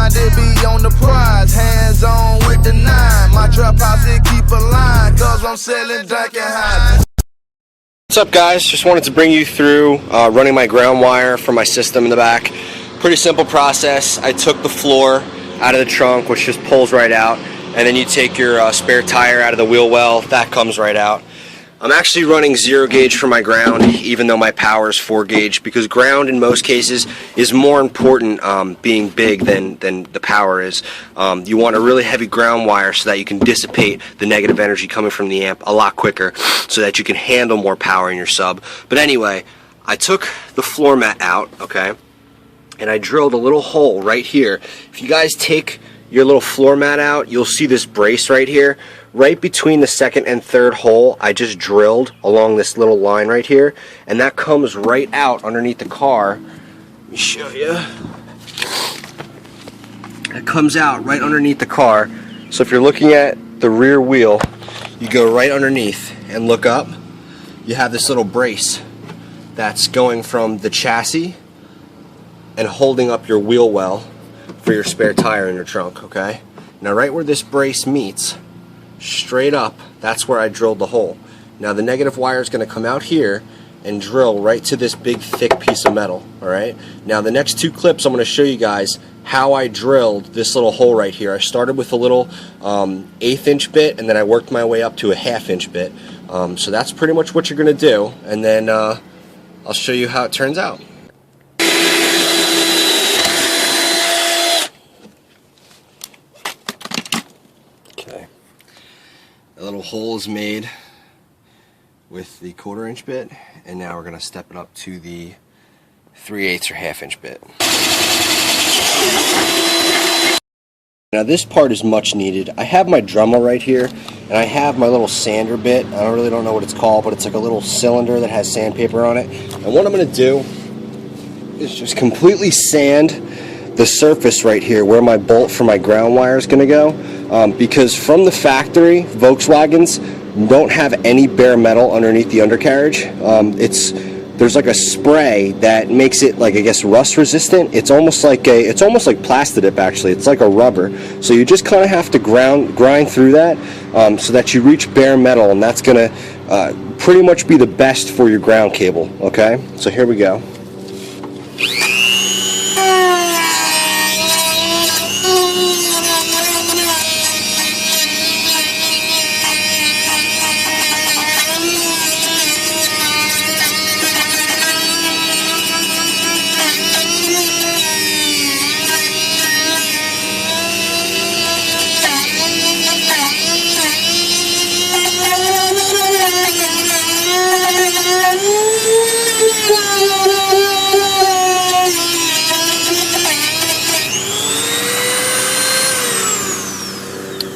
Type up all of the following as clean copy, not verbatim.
minded, be on the prize. Hands on with the 9. My trap house, it keep a line, cause I'm selling drinking highs. What's up, guys? Just wanted to bring you through running my ground wire for my system in the back. Pretty simple process. I took the floor out of the trunk, which just pulls right out, and then you take your spare tire out of the wheel well. That comes right out. I'm actually running 0 gauge for my ground, even though my power is 4 gauge, because ground in most cases is more important being big than the power is. You want a really heavy ground wire so that you can dissipate the negative energy coming from the amp a lot quicker, so that you can handle more power in your sub. But anyway, I took the floor mat out, okay, and I drilled a little hole right here. If you guys take your little floor mat out, you'll see this brace right here. Right between the second and third hole, I just drilled along this little line right here, and that comes right out underneath the car. Let me show you. It comes out right underneath the car. So if you're looking at the rear wheel, you go right underneath and look up. You have this little brace that's going from the chassis and holding up your wheel well for your spare tire in your trunk, okay? Now right where this brace meets, straight up, that's where I drilled the hole. Now the negative wire is going to come out here and drill right to this big thick piece of metal. Alright, now the next 2 clips I'm going to show you guys how I drilled this little hole right here. I started with a little 1/8 inch bit, and then I worked my way up to a 1/2 inch bit. So that's pretty much what you're going to do, and then I'll show you how it turns out. A little hole is made with the 1/4 inch bit, and now we're going to step it up to the 3/8 or 1/2 inch bit. Now this part is much needed. I have my Dremel right here, and I have my little sander bit. I really don't know what it's called, but it's like a little cylinder that has sandpaper on it. And what I'm going to do is just completely sand the surface right here where my bolt for my ground wire is going to go, because from the factory, Volkswagens don't have any bare metal underneath the undercarriage. There's like a spray that makes it, like, I guess, rust resistant. It's almost like Plastidip, actually. It's like a rubber. So you just kind of have to grind through that so that you reach bare metal, and that's going to pretty much be the best for your ground cable. Okay, so here we go.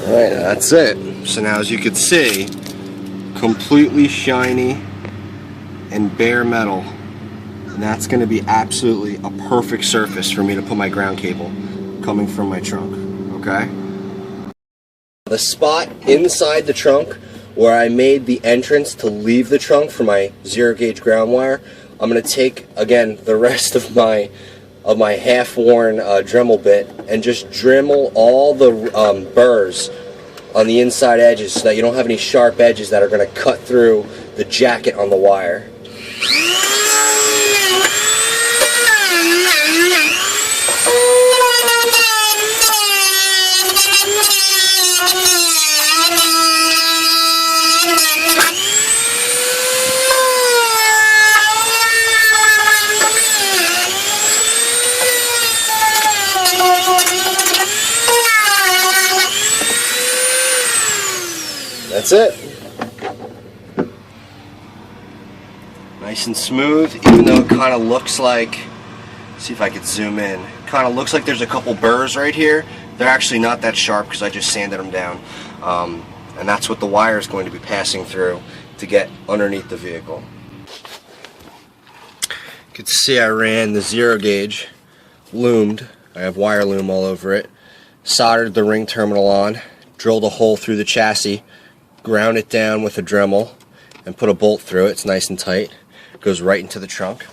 Alright, that's it. So now, as you can see, completely shiny and bare metal. And that's going to be absolutely a perfect surface for me to put my ground cable coming from my trunk. Okay? The spot inside the trunk where I made the entrance to leave the trunk for my 0 gauge ground wire, I'm going to take, again, the rest of my half-worn Dremel bit and just Dremel all the burrs on the inside edges so that you don't have any sharp edges that are going to cut through the jacket on the wire. That's it. Nice and smooth, even though it kind of looks like, see if I could zoom in, kind of looks like there's a couple burrs right here. They're actually not that sharp because I just sanded them down. And that's what the wire is going to be passing through to get underneath the vehicle. You can see I ran the 0 gauge, loomed, I have wire loom all over it, soldered the ring terminal on, drilled a hole through the chassis, ground it down with a Dremel, and put a bolt through it. It's nice and tight. It goes right into the trunk.